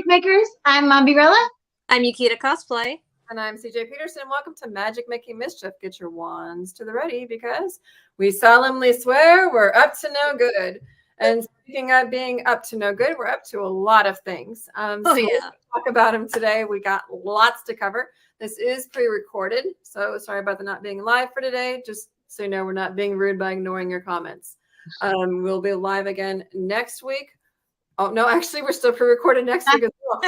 Makers. I'm Birella. I'm Yukita Cosplay. And I'm CJ Peterson. Welcome to Magic Making Mischief. Get your wands to the ready because we solemnly swear we're up to no good. And speaking of being up to no good, we're up to a lot of things. Yeah. We'll talk about them today. We got lots to cover. This is pre-recorded, so sorry about the not being live for today. Just so you know, we're not being rude by ignoring your comments. We'll be live again next week. Oh, no, actually, we're still pre-recorded next week as well.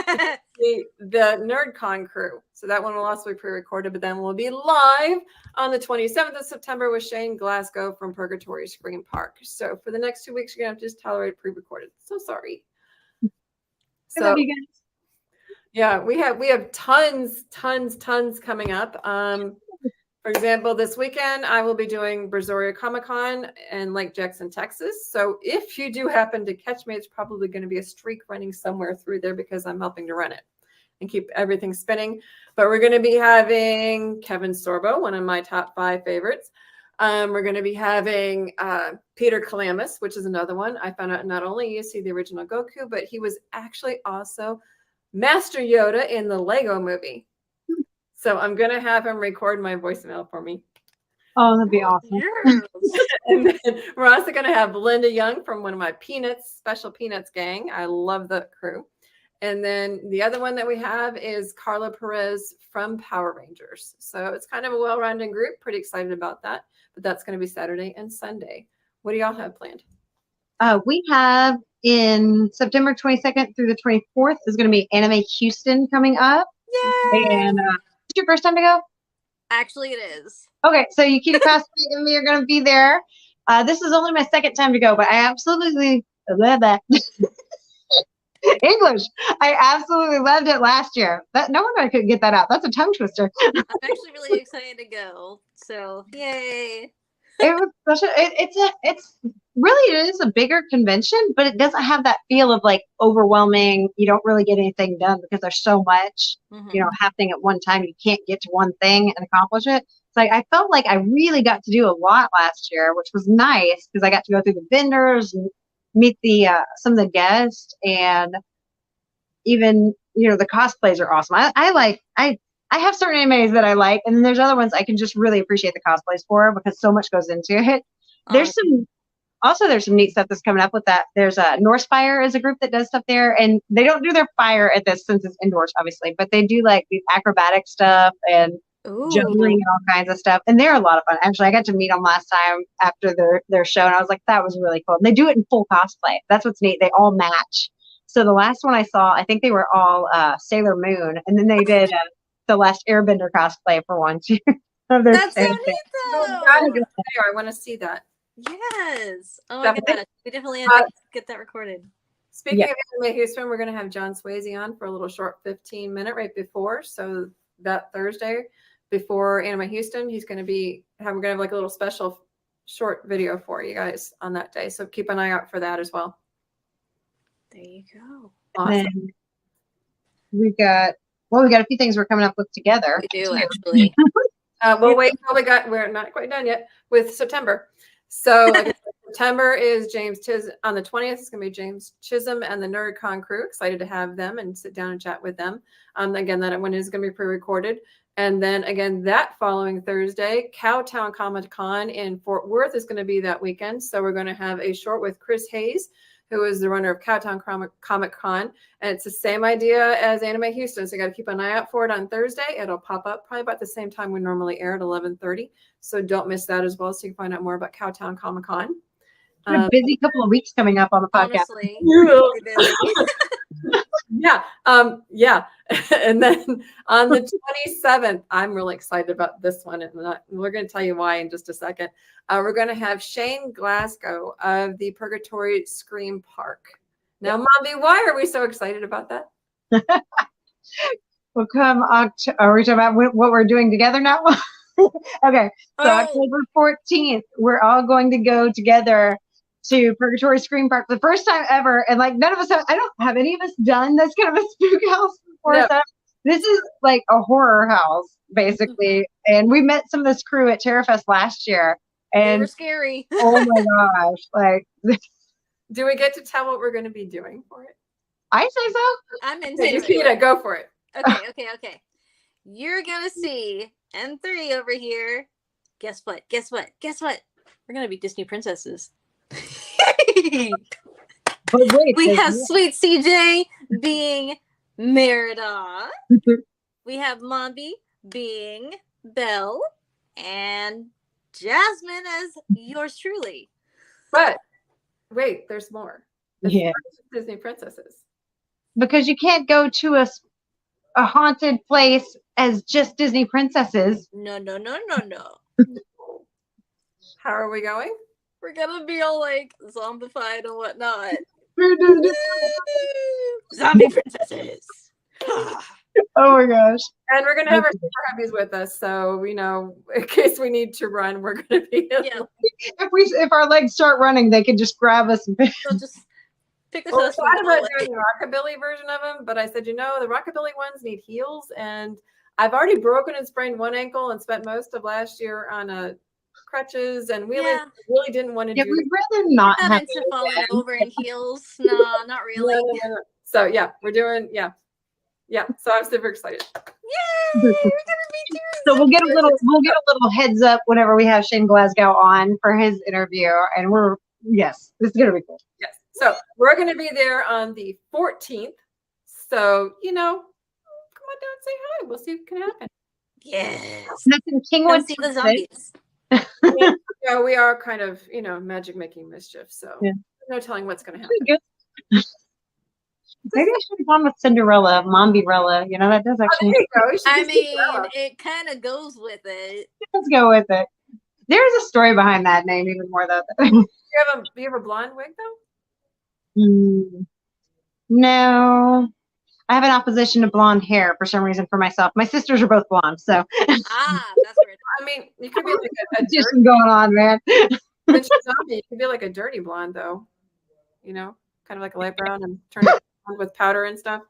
the NerdCon crew. So that one will also be pre-recorded, but then we'll be live on the 27th of September with Shane Glasgow from Purgatory Screen Park. So for the next 2 weeks, you're going to have to just tolerate pre-recorded. So sorry. I love you guys. Yeah, we have tons coming up. For example, this weekend, I will be doing Brazoria Comic-Con in Lake Jackson, Texas. So if you do happen to catch me, it's probably going to be a streak running somewhere through there because I'm helping to run it and keep everything spinning. But we're going to be having Kevin Sorbo, one of my top 5 favorites. We're going to be having Peter Kalamis, which is another one. I found out not only you see the original Goku, but he was actually also Master Yoda in the Lego movie. So I'm going to have him record my voicemail for me. Oh, that'd be awesome. And then we're also going to have Linda Young from one of my Special Peanuts gang. I love the crew. And then the other one that we have is Carla Perez from Power Rangers. So it's kind of a well-rounded group. Pretty excited about that. But that's going to be Saturday and Sunday. What do y'all have planned? We have in September 22nd through the 24th is going to be Anime Houston coming up. Yay! And it's your first time to go? Actually, it is. Okay, so Yukita Cosplay and me are going to be there. This is only my second time to go, but I absolutely love that. English. I absolutely loved it last year. No wonder I couldn't get that out. That's a tongue twister. I'm actually really excited to go. So, yay. It was such a, it's really, it is a bigger convention, but it doesn't have that feel of like overwhelming. You don't really get anything done because there's so much, happening at one time. You can't get to one thing and accomplish it. So I felt like I really got to do a lot last year, which was nice because I got to go through the vendors and meet some of the guests, and even, the cosplays are awesome. I have certain animes that I like, and then there's other ones I can just really appreciate the cosplays for because so much goes into it. There's some neat stuff that's coming up with that. There's Norse Fire is a group that does stuff there, and they don't do their fire at this since it's indoors, obviously, but they do like these acrobatic stuff and juggling and all kinds of stuff, and they're a lot of fun. Actually, I got to meet them last time after their show, and I was like, that was really cool. And they do it in full cosplay. That's what's neat. They all match. So the last one I saw, I think they were all Sailor Moon, and then they did the last Airbender cosplay for once. That's so neat, though. I want to see that. Yes. Oh my gosh. We definitely have to get that recorded. Speaking of Anime Houston, we're going to have John Swayze on for a little short 15-minute right before. So that Thursday before Anime Houston, we're going to have like a little special short video for you guys on that day. So keep an eye out for that as well. There you go. Awesome. We got a few things we're coming up with together. We do, actually. Wait until we're not quite done yet with September. So September is James Chisholm. On the 20th, it's going to be James Chisholm and the NerdCon crew. Excited to have them and sit down and chat with them. Again, that one is going to be pre-recorded. And then again, that following Thursday, Cowtown Comic Con in Fort Worth is going to be that weekend. So we're going to have a short with Chris Hayes, who is the runner of Cowtown Comic Con. And it's the same idea as Anime Houston. So you got to keep an eye out for it on Thursday. It'll pop up probably about the same time we normally air at 11:30. So don't miss that as well. So you can find out more about Cowtown Comic Con. A busy couple of weeks coming up on the podcast. Honestly, yeah. And then on the 27th, I'm really excited about this one. And we're going to tell you why in just a second. We're going to have Shane Glasgow of the Purgatory Screen Park. Now, Mommy, why are we so excited about that? Well, are we talking about what we're doing together now? Okay, so October 14th, we're all going to go together to Purgatory Screen Park for the first time ever. And like none of us I don't have any of us done this kind of a spook house before. No. So this is like a horror house, basically. And we met some of this crew at TerraFest last year. And they were scary. Oh my gosh. Like, do we get to tell what we're going to be doing for it? I say so. I'm into Hey, it. Nikita, go for it. Okay. You're gonna see N3 over here. Guess what? We're gonna be Disney princesses. But wait, We have sweet CJ being Merida. We have Mombi being Belle, and Jasmine as yours truly. But wait, there's more. It's yeah, not just Disney princesses. because you can't go to a haunted place as just Disney princesses. No. How are we going? We're gonna be all like zombified and whatnot. Zombie princesses. Oh my gosh. And we're gonna have our super hubbies with us, so in case we need to run, we're gonna be If our legs start running, they can just grab us. They'll just pick us well, up. I thought about doing the rockabilly version of them, but I said, the rockabilly ones need heels, and I've already broken and sprained one ankle and spent most of last year on crutches, and we really didn't want to do. We'd rather not have to falling over in heels. No, not really. No. So we're doing so I'm super excited. Yay! We're gonna be doing so we'll get a little heads up whenever we have Shane Glasgow on for his interview, and this is gonna be cool. Yes. So we're gonna be there on the 14th. So come on down and say hi. We'll see what can happen. Yes. That's in Kingwood. See the zombies. We are kind of, Magic Making Mischief. So no telling what's gonna happen. Maybe I should have gone with Cinderella, Mombirella. That does actually. It kind of goes with it. Let's go with it. There's a story behind that name, even more though. Do you have a blonde wig though? No, I have an opposition to blonde hair for some reason for myself. My sisters are both blonde, so. That's weird. I mean, you could be like a just going on, man. When she's zombie, you could be like a dirty blonde though. Kind of like a light brown and turn it with powder and stuff.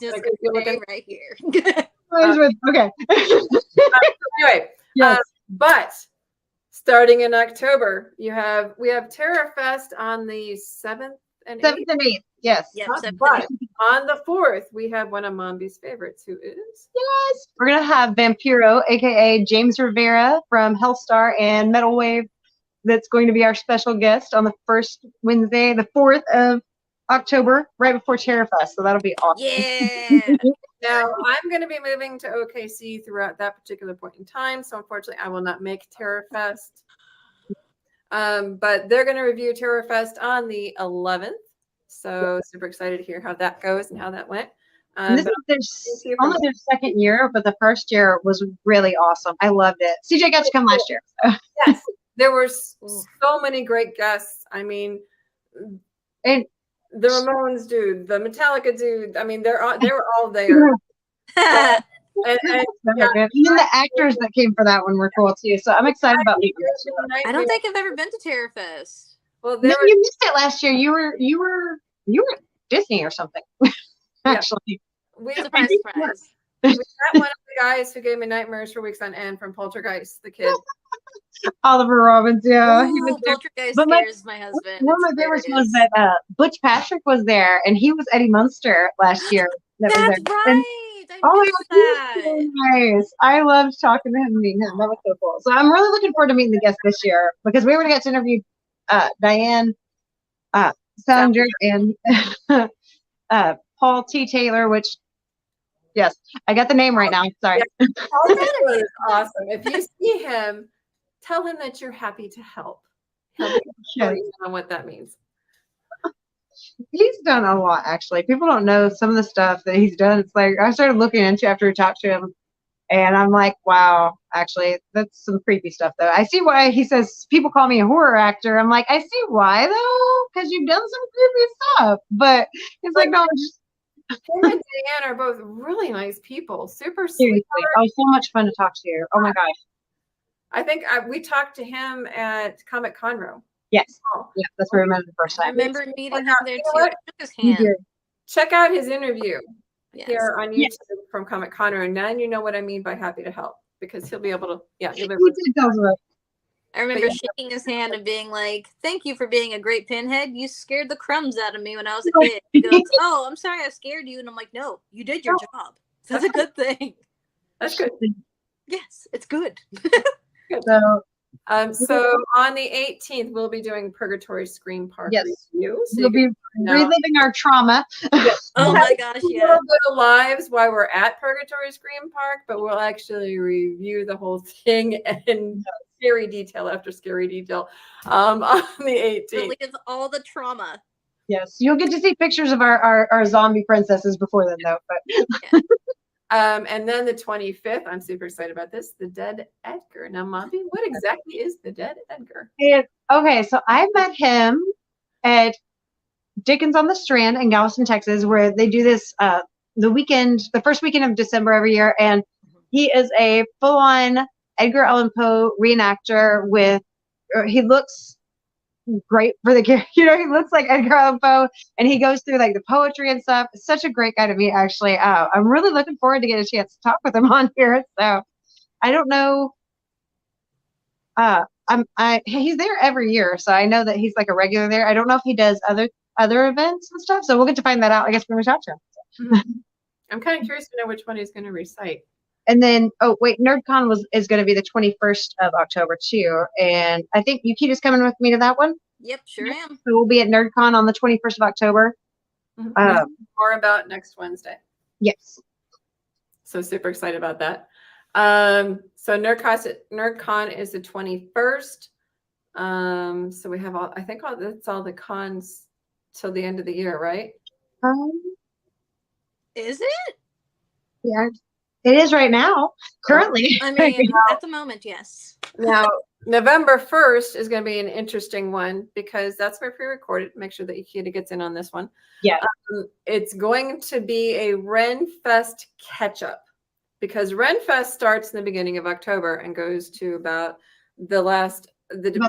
Just like looking right here. Okay. Anyway, yes. But starting in October, we have Terror Fest on the 7th and 8th. 7th and 8th. Yes. Yep, But on the 4th, we have one of Mombi's favorites, who is? Yes. We're gonna have Vampiro, aka James Rivera from Hellstar and Metal Wave. That's going to be our special guest on the first Wednesday, the 4th of October, right before Terror Fest. So that'll be awesome. Yeah. Now, I'm going to be moving to OKC throughout that particular point in time. So unfortunately, I will not make Terror Fest. But they're going to review Terror Fest on the 11th. So super excited to hear how that goes and how that went. This is only their second year, but the first year was really awesome. I loved it. CJ got to come last year. So. Yes. There were so many great guests. I mean, and the Ramones dude, the Metallica dude. I mean, they were all there. and the actors that came for that one were cool too. So I'm excited about meeting them. I don't think I've ever been to Terror Fest. Well, you missed it last year. You were at Disney or something. Actually, surprise. We met one of the guys who gave me nightmares for weeks on end from Poltergeist, the kid. Oliver Robbins, yeah. Ooh, he was Poltergeist scares my husband. One of my favorites was that Butch Patrick was there, and he was Eddie Munster last year. That's right. And, oh my God, so nice. I loved talking to him and meeting him. That was so cool. So I'm really looking forward to meeting the guests this year because we already got to interview Diane Salinger and Paul T. Taylor, which. Yes, I got the name right now. Sorry. Paul Taylor is awesome. If you see him, tell him that you're happy to help. He'll be on what that means. He's done a lot, actually. People don't know some of the stuff that he's done. It's like I started looking into after we talked to him, and I'm like, wow, actually, that's some creepy stuff, though. I see why he says people call me a horror actor. I'm like, I see why, though, because you've done some creepy stuff. But it's like, no, just. Him and Diane are both really nice people. Super sweet. Oh, so much fun to talk to you. Oh my gosh. I think we talked to him at Comic Conroe. Yes. Yeah, that's where we met the first time. I remember meeting him there too. I took his hand. Check out his interview here on YouTube from Comic Conroe, and then you know what I mean by happy to help because he'll be able to. Yeah, he'll be able to. I remember shaking his hand and being like, "Thank you for being a great pinhead. You scared the crumbs out of me when I was a kid." He goes, "Oh, I'm sorry I scared you." And I'm like, "No, you did your job. That's a good thing." That's good. Yes, it's good. So on the 18th, we'll be doing Purgatory Scream Park review. So we'll be reliving our trauma. Oh my gosh, yeah. A little bit of lives while we're at Purgatory Scream Park, but we'll actually review the whole thing in scary detail after scary detail on the 18th. Relive all the trauma. Yes, you'll get to see pictures of our zombie princesses before then, though. But Yeah. And then the 25th, I'm super excited about this, the Dead Edgar. Now, Mommy, what exactly is the Dead Edgar? Okay, so I met him at Dickens on the Strand in Galveston, Texas, where they do this the first weekend of December every year, and he is a full-on Edgar Allan Poe reenactor he looks great for the kid. He looks like Edgar Allan Poe, and he goes through like the poetry and stuff. Such a great guy to meet, actually. I'm really looking forward to get a chance to talk with him on here. So I don't know. He's there every year, so I know that he's like a regular there. I don't know if he does other events and stuff. So we'll get to find that out, I guess, when we talk to him. Mm-hmm. I'm kind of curious to know which one he's going to recite. And then, NerdCon is going to be the 21st of October too. And I think Yukita's coming with me to that one. Yep, sure am. So we'll be at NerdCon on the 21st of October. Mm-hmm. More about next Wednesday. Yes. So super excited about that. So NerdCon is the 21st. So we have that's all the cons till the end of the year, right? Is it? Yeah. It is right now, currently. I mean, at the moment, yes. Now, November 1st is going to be an interesting one because that's my pre-recorded. Make sure that Yukita gets in on this one. Yeah. It's going to be a RenFest catch-up because RenFest starts in the beginning of October and goes to about the weekend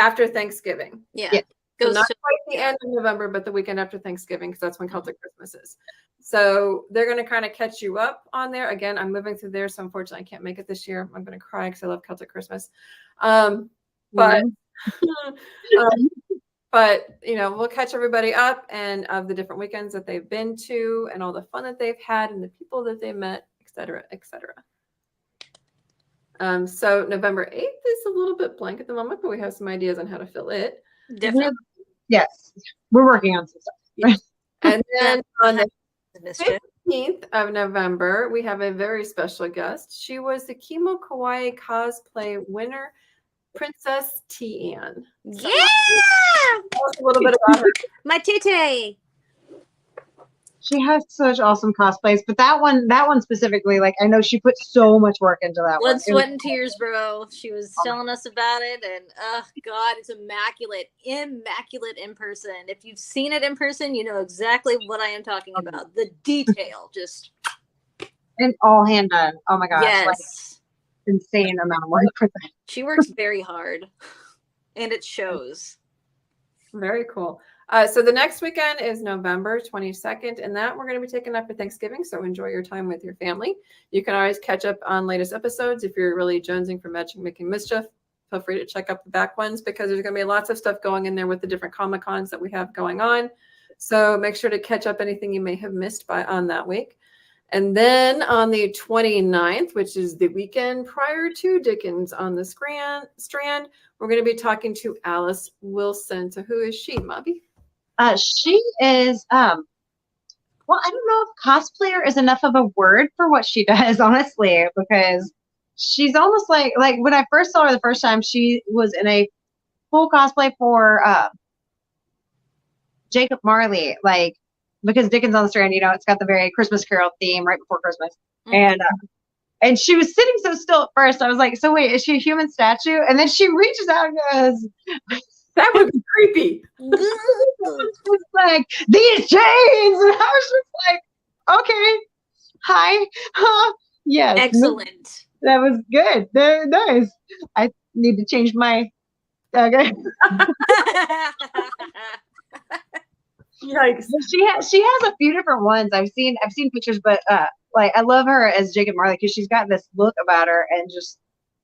after Thanksgiving. Yeah. So not quite the end of November, but the weekend after Thanksgiving, because that's when Celtic Christmas is. So they're going to kind of catch you up on there. Again, I'm moving through there, so unfortunately I can't make it this year. I'm going to cry because I love Celtic Christmas. But we'll catch everybody up and of the different weekends that they've been to and all the fun that they've had and the people that they met, et cetera, et cetera. So November 8th is a little bit blank at the moment, but we have some ideas on how to fill it. Definitely. Yes, we're working on some stuff. Yes. And then on the 15th of November, we have a very special guest. She was the Kimo Kawaii cosplay winner, Princess Tian. Yeah! Tell us a little bit about her. My tete. She has such awesome cosplays, but that one specifically, like, I know she put so much work into that one. Blood, sweat, and tears, bro. She was telling us about it, and oh god, it's immaculate in person. If you've seen it in person, you know exactly what I am talking about. The detail, just and all hand done. Oh my gosh, yes, like, insane amount of work for that. She works very hard, and it shows. Very cool. So the next weekend is November 22nd, and that we're going to be taking up for Thanksgiving. So enjoy your time with your family. You can always catch up on latest episodes if you're really jonesing for Magic Making Mischief. Feel free to check out the back ones because there's going to be lots of stuff going in there with the different Comic Cons that we have going on. So make sure to catch up anything you may have missed on that week. And then on the 29th, which is the weekend prior to Dickens on the Strand, we're going to be talking to Alice Wilson. So who is she, Mubby? She is, well, I don't know if cosplayer is enough of a word for what she does, honestly, because she's almost like when I first saw her the first time, she was in a full cosplay for Jacob Marley, like, because Dickens on the Strand, it's got the very Christmas Carol theme right before Christmas. Mm-hmm. And she was sitting so still at first. I was like, so wait, is she a human statue? And then she reaches out and goes, that would be creepy. It's like, these chains. And I was just like, okay, hi. Yes. Excellent. That was good. Very nice. I need to change my. Okay. Yikes. She has a few different ones. I've seen pictures, but like I love her as Jacob Marley because she's got this look about her and just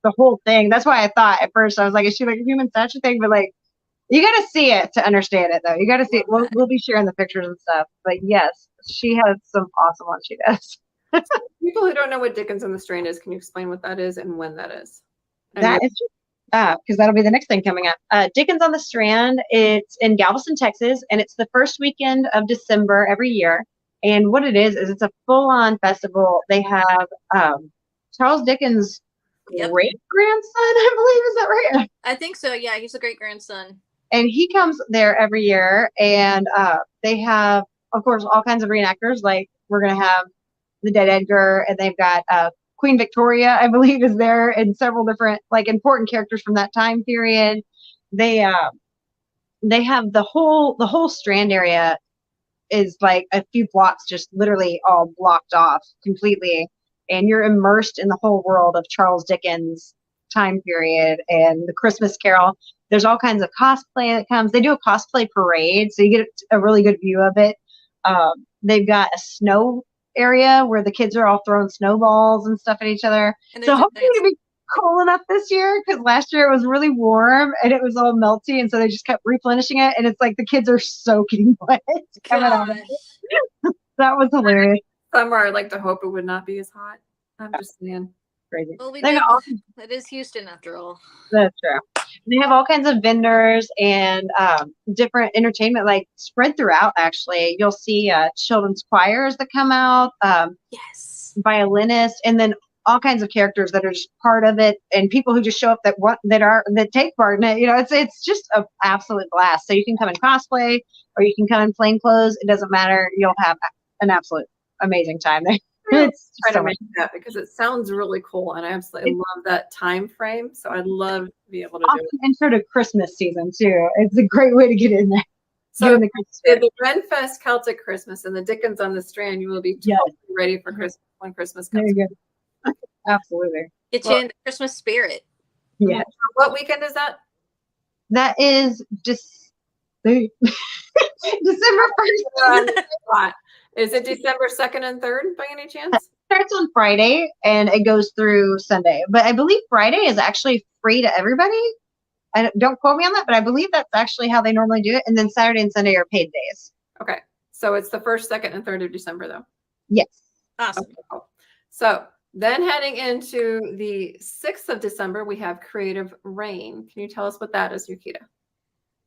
the whole thing. That's why I thought at first, I was like, is she like a human statue thing? But like, you got to see it to understand it, though. You got to see it. We'll be sharing the pictures and stuff. But yes, she has some awesome ones she does. People who don't know what Dickens on the Strand is, can you explain what that is and when that is? That is because that'll be the next thing coming up. Dickens on the Strand, it's in Galveston, Texas, and it's the first weekend of December every year. And what it is it's a full-on festival. They have Charles Dickens' great-grandson, I believe. Is that right? I think so, yeah. He's a great-grandson. And he comes there every year, and they have, of course, all kinds of reenactors. Like, we're going to have the Dead Edgar, and they've got Queen Victoria, I believe, is there, and several different like important characters from that time period. They have the whole Strand area is like a few blocks just literally all blocked off completely, and you're immersed in the whole world of Charles Dickens time period and the Christmas Carol. There's all kinds of cosplay that comes. They do a cosplay parade, so you get a really good view of it. They've got a snow area where the kids are all throwing snowballs and stuff at each other. So hopefully it'll be cool enough this year, because last year it was really warm and it was all melty, and so they just kept replenishing it, and it's like the kids are soaking wet coming out of it. That was hilarious. Summer, I like to hope it would not be as hot. I'm just saying. Crazy. Well, it is Houston after all. That's true. They have all kinds of vendors and different entertainment like spread throughout. Actually, you'll see children's choirs that come out, violinists, and then all kinds of characters that are just part of it, and people who just show up that take part in it. You know, it's just an absolute blast. So you can come in cosplay or you can come in plain clothes. It doesn't matter. You'll have an absolute amazing time there. It's trying to make that because it sounds really cool, and I absolutely love that time frame. So I'd love to be able to do it. Intro to Christmas season too. It's a great way to get in there. So the Renfest Celtic Christmas and the Dickens on the Strand, you will be totally ready for Christmas when Christmas comes. There you go. Absolutely. Get you in the Christmas spirit. Yeah. What weekend is that? That is just December 1st. Is it December 2nd and 3rd by any chance? It starts on Friday and it goes through Sunday. But I believe Friday is actually free to everybody. Don't quote me on that, but I believe that's actually how they normally do it. And then Saturday and Sunday are paid days. Okay. So it's the 1st, 2nd, and 3rd of December, though? Yes. Awesome. Okay, cool. So then heading into the 6th of December, we have Creative Rain. Can you tell us what that is, Yukita?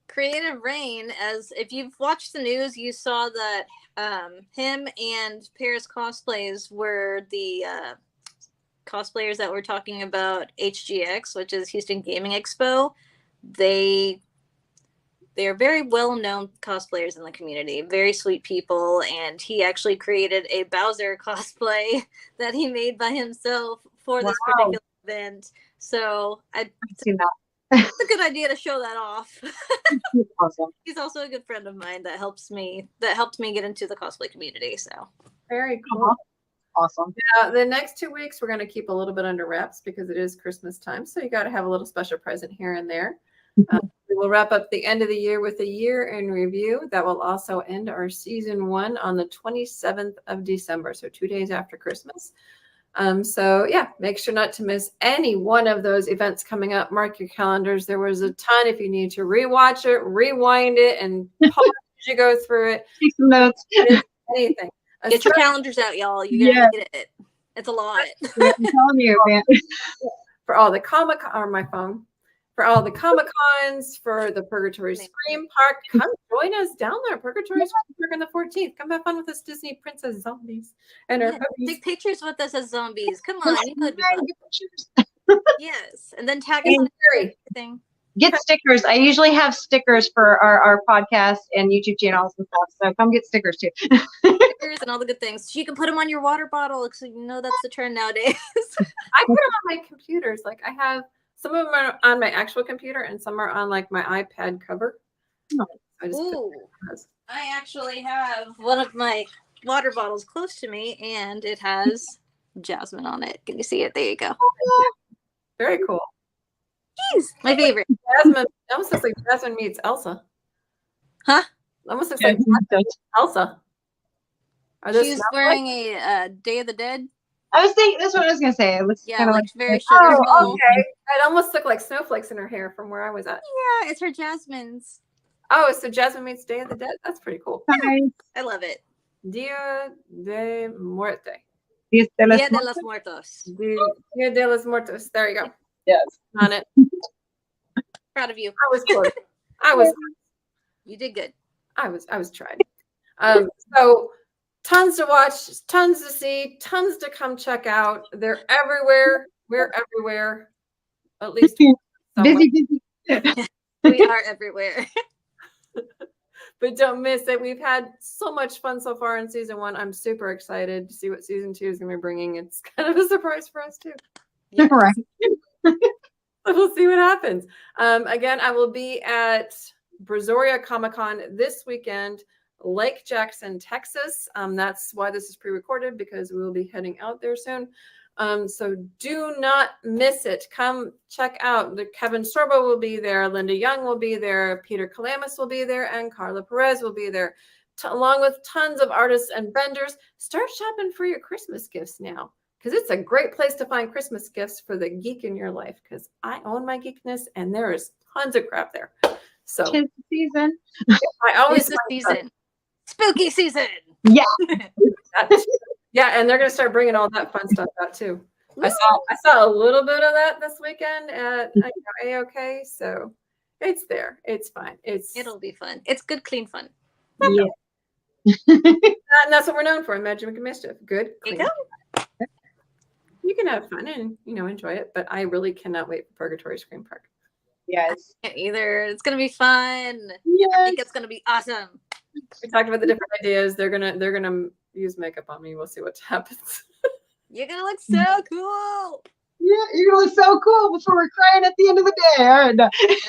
Creative Rain, as if you've watched the news, you saw that him and Paris Cosplays were the cosplayers that were talking about HGX, which is Houston Gaming Expo. They are very well-known cosplayers in the community, very sweet people, and he actually created a Bowser cosplay that he made by himself for this particular event. So I've seen that. It's a good idea to show that off. Awesome. He's also a good friend of mine that helped me get into the cosplay community. So very cool. Awesome. Yeah, the next 2 weeks we're going to keep a little bit under wraps because it is Christmas time. So you got to have a little special present here and there. We will wrap up the end of the year with a year in review. That will also end our season 1 on the 27th of December. So 2 days after Christmas. So yeah, make sure not to miss any one of those events coming up. Mark your calendars. There was a ton. If you need to rewatch it, rewind it, and pause as you go through it. Take some notes. Anything. Get your calendars out, y'all. You gotta get it. It's a lot. I'm telling you, man. For all the for all the Comic-Cons, for the Purgatory Scream Park, come join us down there. Purgatory Scream Park on the 14th. Come have fun with us Disney princess zombies and our puppies. Take pictures with us as zombies. Come on, you know it'd be fun. Yes, and then tag us on everything. Get stickers. I usually have stickers for our podcast and YouTube channels and stuff. So come get stickers too. Stickers and all the good things. You can put them on your water bottle. So you know that's the trend nowadays. I put them on my computers. Like I have some of them are on my actual computer and some are on like my iPad cover. I actually have one of my water bottles close to me and it has Jasmine on it. Can you see it? There you go. Very cool. Jeez, my favorite. Jasmine. That almost looks like Jasmine meets Elsa. Huh? Almost looks like Elsa. She's wearing a Day of the Dead I was thinking that's what I was gonna say. It looks kind of like very sugar skull. Oh, okay. It almost looked like snowflakes in her hair from where I was at. Yeah, it's her Jasmine's. Oh, so Jasmine meets Day of the Dead. That's pretty cool. nice. I love it. Dia de Muerte. Dia de Dia de los Muertos. Dia de los Muertos. There you go. Yes. On it. Proud of you. I was close. I was. You did good. I was trying. So tons to watch, tons to see, tons to come check out. They're everywhere. We're everywhere. At least busy. We are everywhere. But don't miss it. We've had so much fun so far in season 1. I'm super excited to see what season 2 is going to be bringing. It's kind of a surprise for us too. Yes. Right. We'll see what happens. Again, I will be at Brazoria Comic-Con this weekend, Lake Jackson, Texas. That's why this is pre-recorded, because we will be heading out there soon. So do not miss it. Come check out. Kevin Sorbo will be there. Linda Young will be there. Peter Kalamis will be there. And Carla Perez will be there, along with tons of artists and vendors. Start shopping for your Christmas gifts now, because it's a great place to find Christmas gifts for the geek in your life, because I own my geekness and there is tons of crap there. So Tis the season. I always the season. Spooky season. Yeah. Yeah, and they're going to start bringing all that fun stuff out too. I saw a little bit of that this weekend at AOK, so it's there. It's fine. It'll be fun. It's good, clean fun. Yeah. And that's what we're known for in Magic Making Mischief. Good, clean. You can have fun and enjoy it, but I really cannot wait for Purgatory Scream Park. Yes. I can't either. It's gonna be fun. Yes. I think it's gonna be awesome. We talked about the different ideas. They're gonna use makeup on me. We'll see what happens. You're gonna look so cool. Yeah, you're gonna look so cool before we're crying at the end of the day.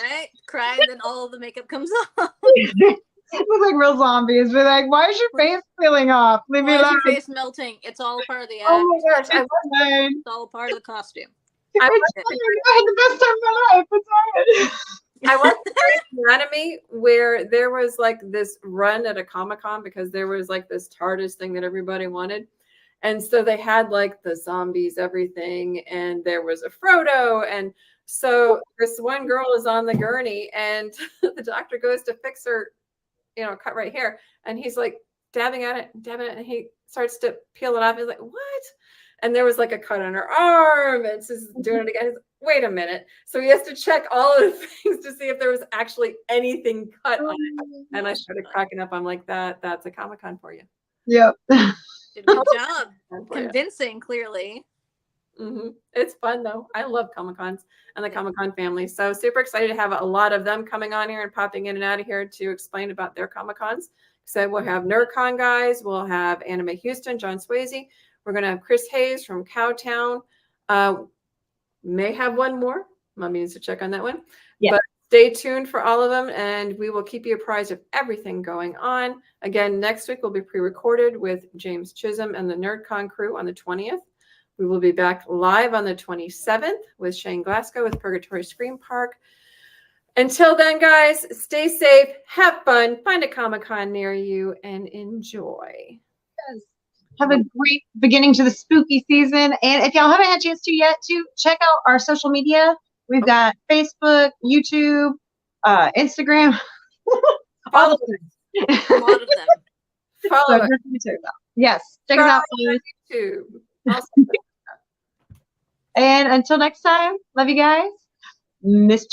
Right? Crying, then all the makeup comes off. Look like real zombies. We're like, why is your face peeling off? Leave me Why is alone. your face melting? It's all part of the act. Oh my gosh, It's all part of the costume. I had the best time of my life. It's all right. I went to Anatomy, where there was like this run at a Comic-Con because there was like this TARDIS thing that everybody wanted. And so they had like the zombies, everything, and there was a Frodo. And so this one girl is on the gurney and the doctor goes to fix her, cut right here. And he's like dabbing at it, and he starts to peel it off. He's like, what? And there was like a cut on her arm, and she's doing it again. He's like, wait a minute. So he has to check all of the things to see if there was actually anything cut on it. And I started cracking up. I'm like, that's a Comic-Con for you. Yep. Did a good job. Convincing, clearly. Mm-hmm. It's fun though. I love Comic-Cons and the Comic-Con family. So super excited to have a lot of them coming on here and popping in and out of here to explain about their Comic-Cons. So we'll have NerdCon guys. We'll have Anime Houston, John Swayze. We're going to have Chris Hayes from Cowtown. May have one more. Mommy needs to check on that one. Yeah. But stay tuned for all of them, and we will keep you apprised of everything going on. Again, next week will be pre-recorded with James Chisholm and the NerdCon crew on the 20th. We will be back live on the 27th with Shane Glasgow with Purgatory Scream Park. Until then, guys, stay safe, have fun, find a Comic-Con near you, and enjoy. Yes. Have a great beginning to the spooky season. And if y'all haven't had a chance to yet, check out our social media. We've got Facebook, YouTube, Instagram. All of them. A lot of them. Follow us. Yes, check us out on YouTube. And until next time, love you guys. Mischief.